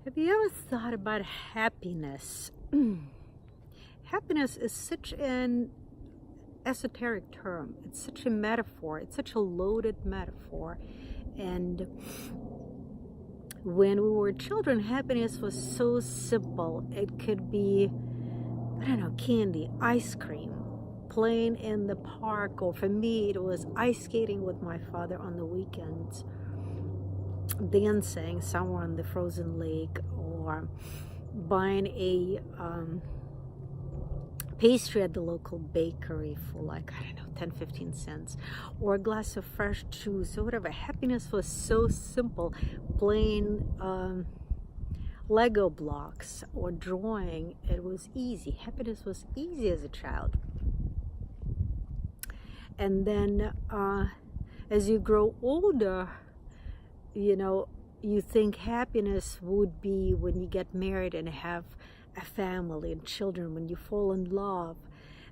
Have you ever thought about happiness? Happiness is such an esoteric term. It's such a metaphor. It's such a loaded metaphor. And when we were children, happiness was so simple. It could be, I don't know, candy, ice cream, playing in the park, or for me, it was ice skating with my father on the weekends, dancing somewhere on the frozen lake, or buying a pastry at the local bakery for, like, I don't know, 10-15 cents, or a glass of fresh juice, or whatever. Happiness was so simple. Playing Lego blocks or drawing, it was easy. Happiness was easy as a child. And then as you grow older, you think happiness would be when you get married and have a family and children, when you fall in love,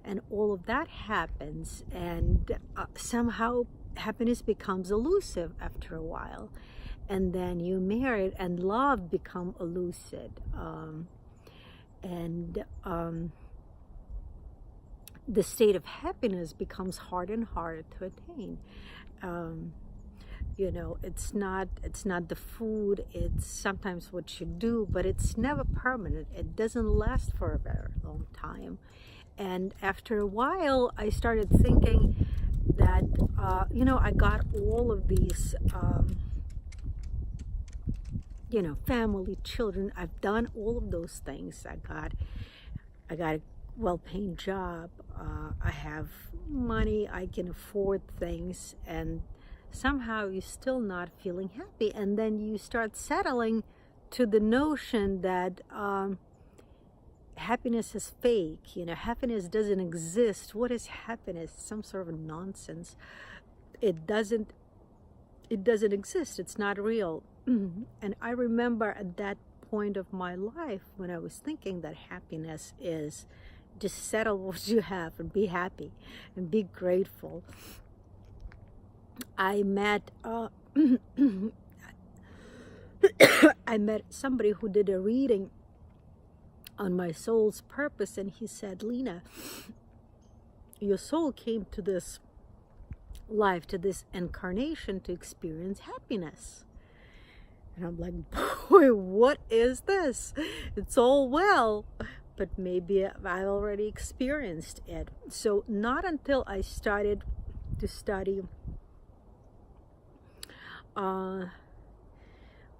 and all of that happens, and somehow happiness becomes elusive after a while. And then you married and love become elusive, and the state of happiness becomes harder and harder to attain. It's not the food, it's sometimes what you do, but it's never permanent. It doesn't last for a very long time. And after a while, I started thinking that, I got all of these, family, children. I've done all of those things. I got a well-paying job. I have money. I can afford things, and somehow you're still not feeling happy. And then you start settling to the notion that happiness is fake. Happiness doesn't exist. What is happiness? Some sort of nonsense. It doesn't exist. It's not real. And I remember at that point of my life when I was thinking that happiness is just settle what you have and be happy and be grateful. I met I met somebody who did a reading on my soul's purpose, and he said, "Lena, your soul came to this life, to this incarnation, to experience happiness." And I'm like, boy, what is this? It's all well, but maybe I already experienced it. So not until I started to study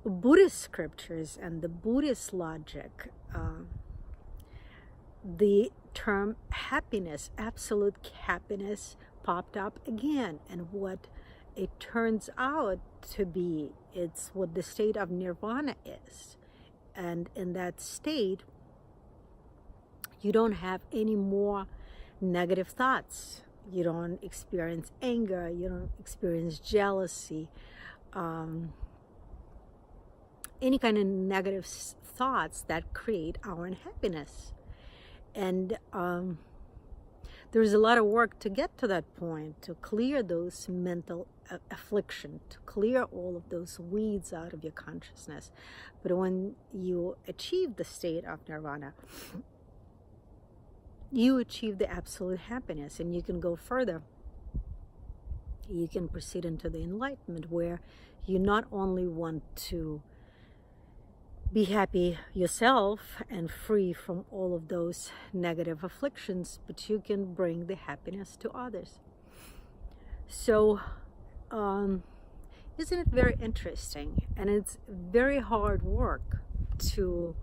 Buddhist scriptures and the Buddhist logic, the term happiness, absolute happiness, popped up again. And what it turns out to be, it's what the state of nirvana is. And in that state, you don't have any more negative thoughts. You don't experience anger. You don't experience jealousy. Any kind of negative thoughts that create our unhappiness. And there's a lot of work to get to that point, to clear those mental affliction, to clear all of those weeds out of your consciousness. But when you achieve the state of nirvana, you achieve the absolute happiness, and you can go further. You can proceed into the enlightenment, where you not only want to be happy yourself and free from all of those negative afflictions, but you can bring the happiness to others. So, isn't it very interesting? And it's very hard work to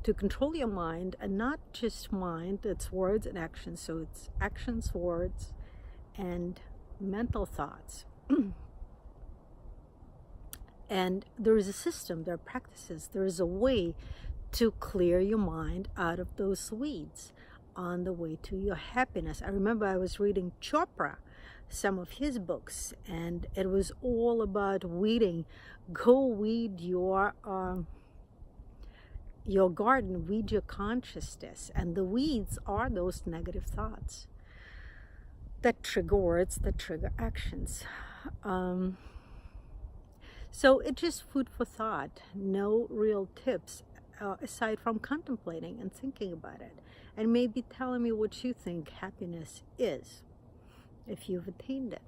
control your mind, and not just mind, it's words and actions. So it's actions, words, and mental thoughts. And there is a system, there are practices, there is a way to clear your mind out of those weeds on the way to your happiness. I remember I was reading Chopra, some of his books, and it was all about weeding. Go weed your garden, weed your consciousness. And the weeds are those negative thoughts that trigger words, that trigger actions. So it's just food for thought. No real tips aside from contemplating and thinking about it, and maybe telling me what you think happiness is if you've attained it.